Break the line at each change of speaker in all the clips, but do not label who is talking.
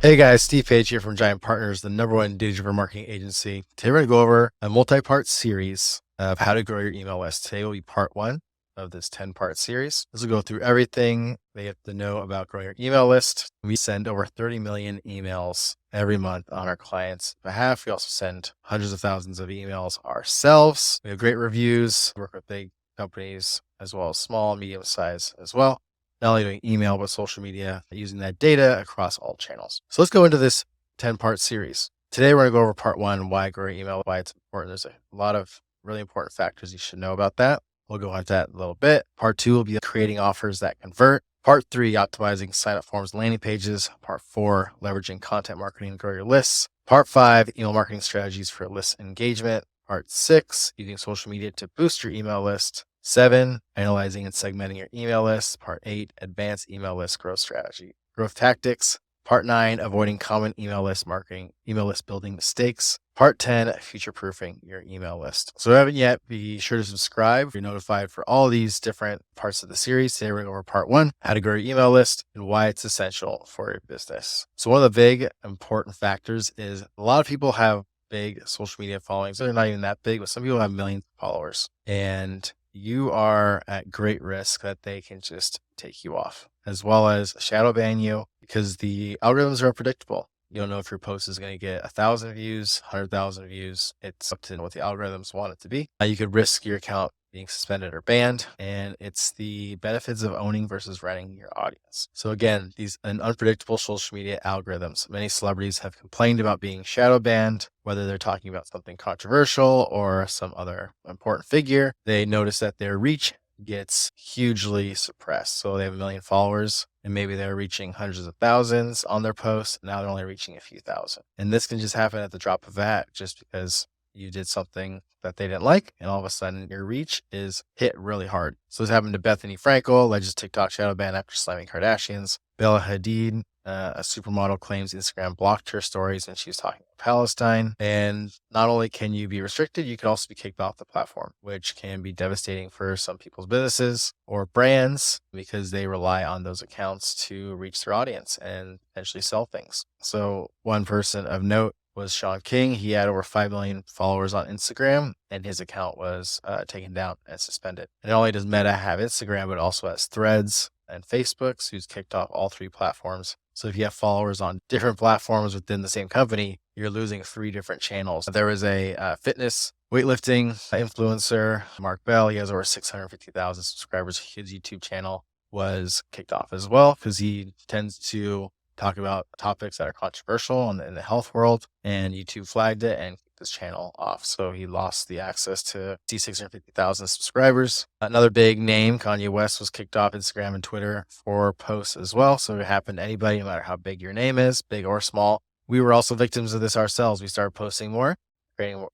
Hey guys, Steve Page here from Giant Partners, the #1 digital marketing agency. Today we're going to go over a multi-part series of how to grow your email list. Today will be part 1 of this 10-part series. This will go through everything they have to know about growing your email list. We send over 30 million emails every month on our clients' behalf. We also send hundreds of thousands of emails ourselves. We have great reviews, work with big companies as well as small, medium size as well. Not only doing email, but social media, using that data across all channels. So let's go into this 10-part series. Today, we're going to go over part 1, why grow your email, why it's important. There's a lot of really important factors you should know about that. We'll go into that in a little bit. Part 2 will be creating offers that convert. Part 3, optimizing sign-up forms, landing pages. Part 4, leveraging content marketing to grow your lists. Part 5, email marketing strategies for list engagement. Part 6, using social media to boost your email list. 7, analyzing and segmenting your email list. Part 8, advanced email list growth strategy. Growth tactics. Part 9, avoiding common email list marketing, email list building mistakes. Part 10, future-proofing your email list. So if you haven't yet, be sure to subscribe. You're notified for all these different parts of the series. Today we're going over part 1, how to grow your email list and why it's essential for your business. So one of the big important factors is a lot of people have big social media followings. They're not even that big, but some people have millions of followers. And you are at great risk that they can just take you off, as well as shadow ban you, because the algorithms are unpredictable. You don't know if your post is going to get 1,000 views, 100,000 views. It's up to what the algorithms want it to be. You could risk your account being suspended or banned, and it's the benefits of owning versus renting your audience. So again, these unpredictable social media algorithms. Many celebrities have complained about being shadow banned, whether they're talking about something controversial or some other important figure. They notice that their reach gets hugely suppressed. So they have 1 million followers and maybe they're reaching hundreds of thousands on their posts. Now they're only reaching a few thousand. And this can just happen at the drop of a hat just because you did something that they didn't like, and all of a sudden your reach is hit really hard. So this happened to Bethany Frankel, alleged TikTok shadow ban after slamming Kardashians. Bella Hadid, a supermodel, claims Instagram blocked her stories when she was talking about Palestine. And not only can you be restricted, you can also be kicked off the platform, which can be devastating for some people's businesses or brands because they rely on those accounts to reach their audience and potentially sell things. So one person of note was Sean King. He had over 5 million followers on Instagram, and his account was taken down and suspended. And not only does Meta have Instagram, but it also has Threads and Facebook, so he's kicked off all 3 platforms. So if you have followers on different platforms within the same company, you're losing 3 different channels. There was a fitness weightlifting influencer, Mark Bell. He has over 650,000 subscribers. His YouTube channel was kicked off as well because he tends to talk about topics that are controversial in the health world, and YouTube flagged it and kicked his channel off. So he lost the access to 650,000 subscribers. Another big name, Kanye West, was kicked off Instagram and Twitter for posts as well. So it happened to anybody, no matter how big your name is, big or small. We were also victims of this ourselves. We started posting more,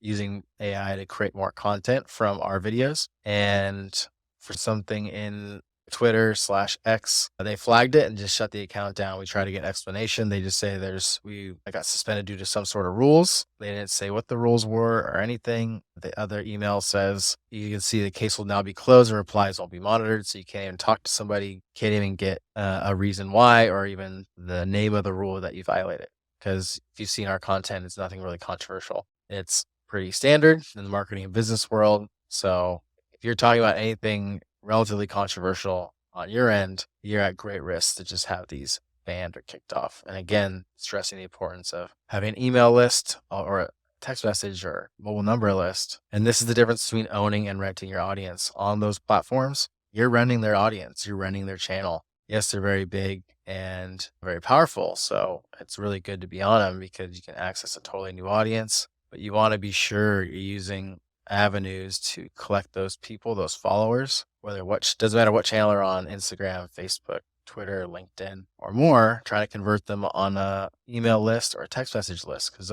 using AI to create more content from our videos. And for something in Twitter/X, they flagged it and just shut the account down. We tried to get an explanation. They just say I got suspended due to some sort of rules. They didn't say what the rules were or anything. The other email says you can see the case will now be closed and replies won't be monitored. So you can't even talk to somebody, can't even get a reason why or even the name of the rule that you violated. Because if you've seen our content, it's nothing really controversial. It's pretty standard in the marketing and business world. So if you're talking about anything relatively controversial on your end, you're at great risk to just have these banned or kicked off. And again, stressing the importance of having an email list or a text message or mobile number list. And this is the difference between owning and renting your audience. On those platforms, you're renting their audience, you're renting their channel. Yes, they're very big and very powerful. So it's really good to be on them because you can access a totally new audience, but you want to be sure you're using avenues to collect those people, those followers, doesn't matter what channel they're on, Instagram, Facebook, Twitter, LinkedIn, or more, trying to convert them on a email list or a text message list, because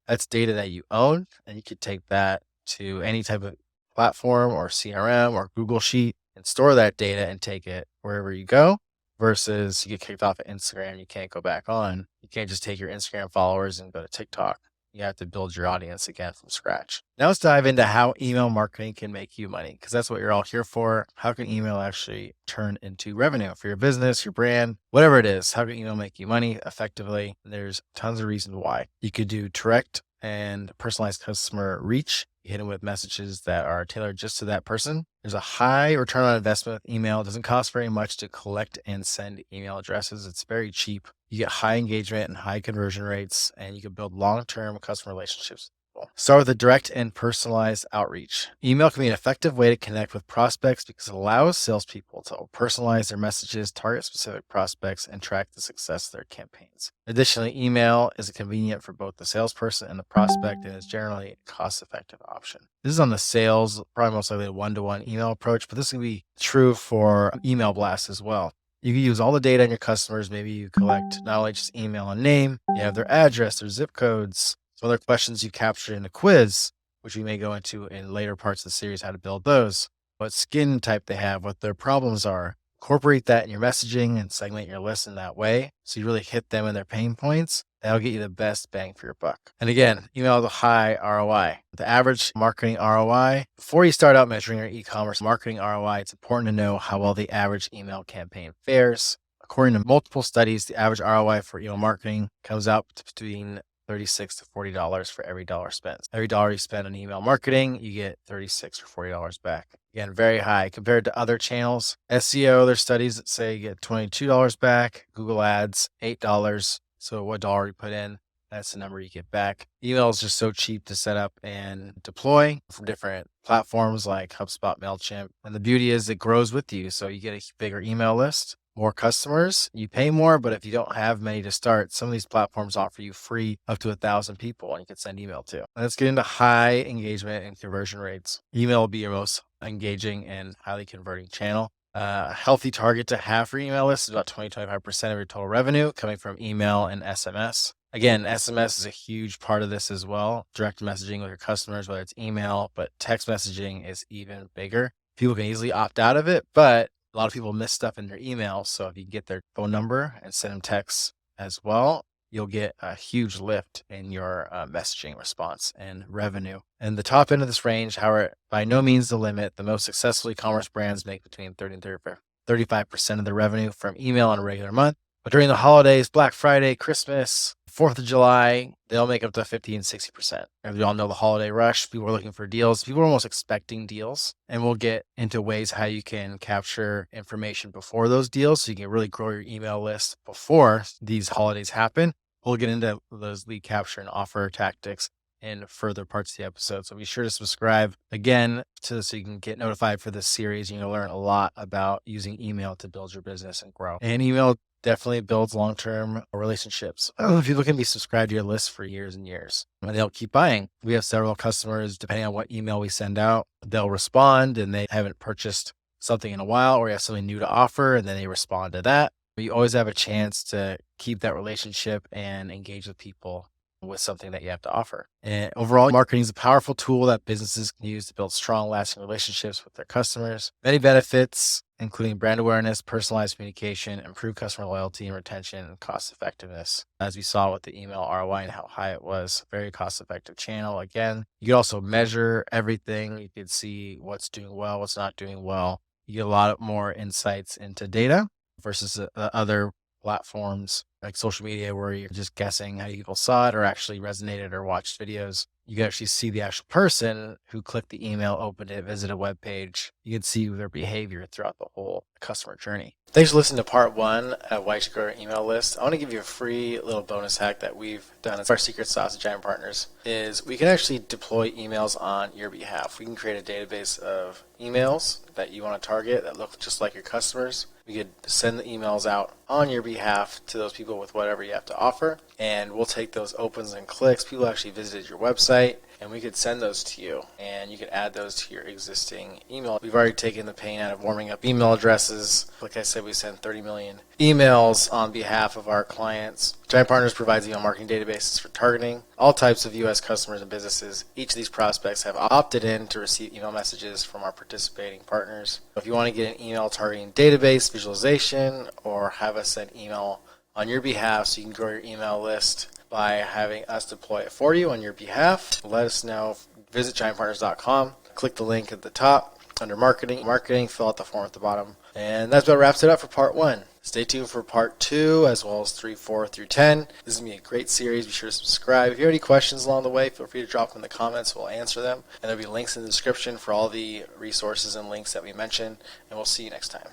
that's data that you own, and you could take that to any type of platform or CRM or Google Sheet and store that data and take it wherever you go. Versus you get kicked off of Instagram, you can't go back on. You can't just take your Instagram followers and go to TikTok You have to build your audience again from scratch. Now let's dive into how email marketing can make you money, because that's what you're all here for. How can email actually turn into revenue for your business, your brand, whatever it is? How can email make you money effectively? There's tons of reasons why. You could do direct and personalized customer reach. You hit them with messages that are tailored just to that person. There's a high return on investment with email. It doesn't cost very much to collect and send email addresses. It's very cheap. You get high engagement and high conversion rates, and you can build long-term customer relationships. Start with a direct and personalized outreach. Email can be an effective way to connect with prospects because it allows salespeople to personalize their messages, target specific prospects, and track the success of their campaigns. Additionally, email is convenient for both the salesperson and the prospect and is generally a cost-effective option. This is on the sales, probably most likely a one-to-one email approach, but this can be true for email blasts as well. You can use all the data on your customers. Maybe you collect not only just email and name, you have their address, their zip codes, some other questions you captured in a quiz, which we may go into in later parts of the series, how to build those, what skin type they have, what their problems are. Incorporate that in your messaging and segment your list in that way so you really hit them and their pain points. That'll get you the best bang for your buck. And again, email has a high ROI. The average marketing ROI, before you start out measuring your e-commerce marketing ROI, it's important to know how well the average email campaign fares. According to multiple studies, the average ROI for email marketing comes out to between $36 to $40 for every dollar spent. Every dollar you spend on email marketing, you get $36 or $40 back. Again, very high compared to other channels. SEO, there's studies that say you get $22 back. Google Ads, $8. So what dollar you put in, that's the number you get back. Email is just so cheap to set up and deploy from different platforms like HubSpot, MailChimp. And the beauty is it grows with you. So you get a bigger email list, more customers, you pay more, but if you don't have many to start, some of these platforms offer you free up to 1,000 people and you can send email to. Let's get into high engagement and conversion rates. Email will be your most engaging and highly converting channel. A healthy target to have for email list is about 20-25% of your total revenue coming from email and SMS. Again, SMS is a huge part of this as well. Direct messaging with your customers, whether it's email, but text messaging is even bigger. People can easily opt out of it, but a lot of people miss stuff in their email. So if you get their phone number and send them texts as well, you'll get a huge lift in your messaging response and revenue. And the top end of this range, however, by no means the limit. The most successful e-commerce brands make between 30 and 35% of their revenue from email on a regular month. But during the holidays, Black Friday, Christmas, 4th of July, they'll make up to 50 and 60%. As we all know, the holiday rush, people are looking for deals. People are almost expecting deals. And we'll get into ways how you can capture information before those deals so you can really grow your email list before these holidays happen. We'll get into those lead capture and offer tactics in further parts of the episode. So be sure to subscribe again so you can get notified for this series. You're going to learn a lot about using email to build your business and grow. And email definitely builds long-term relationships. People can be subscribed to your list for years and years, and they'll keep buying. We have several customers, depending on what email we send out, they'll respond and they haven't purchased something in a while, or you have something new to offer, and then they respond to that. But you always have a chance to keep that relationship and engage with people with something that you have to offer. And overall, marketing is a powerful tool that businesses can use to build strong, lasting relationships with their customers. Many benefits, including brand awareness, personalized communication, improved customer loyalty and retention, and cost effectiveness. As we saw with the email ROI and how high it was, very cost effective channel. Again, you can also measure everything. You can see what's doing well, what's not doing well. You get a lot more insights into data versus other platforms like social media where you're just guessing how people saw it or actually resonated or watched videos. You can actually see the actual person who clicked the email, opened it, visited a web page. You can see their behavior throughout the whole customer journey. Thanks for listening to part 1 of Why You Should Grow Your Email List. I want to give you a free little bonus hack that we've done. It's our secret sauce at Giant Partners is we can actually deploy emails on your behalf. We can create a database of emails that you want to target that look just like your customers. We could send the emails out on your behalf to those people with whatever you have to offer, and we'll take those opens and clicks. People actually visited your website, and we could send those to you, and you could add those to your existing email. We've already taken the pain out of warming up email addresses. Like I said, we send 30 million emails on behalf of our clients. Giant Partners provides email marketing databases for targeting all types of U.S. customers and businesses. Each of these prospects have opted in to receive email messages from our participating partners. If you want to get an email targeting database visualization or have us send email on your behalf so you can grow your email list, by having us deploy it for you on your behalf. Let us know. Visit giantpartners.com. Click the link at the top under marketing, fill out the form at the bottom. And that's about wraps it up for part 1. Stay tuned for part 2 as well as 3, 4 through 10. This is going to be a great series. Be sure to subscribe. If you have any questions along the way, feel free to drop them in the comments. We'll answer them. And there'll be links in the description for all the resources and links that we mentioned. And we'll see you next time.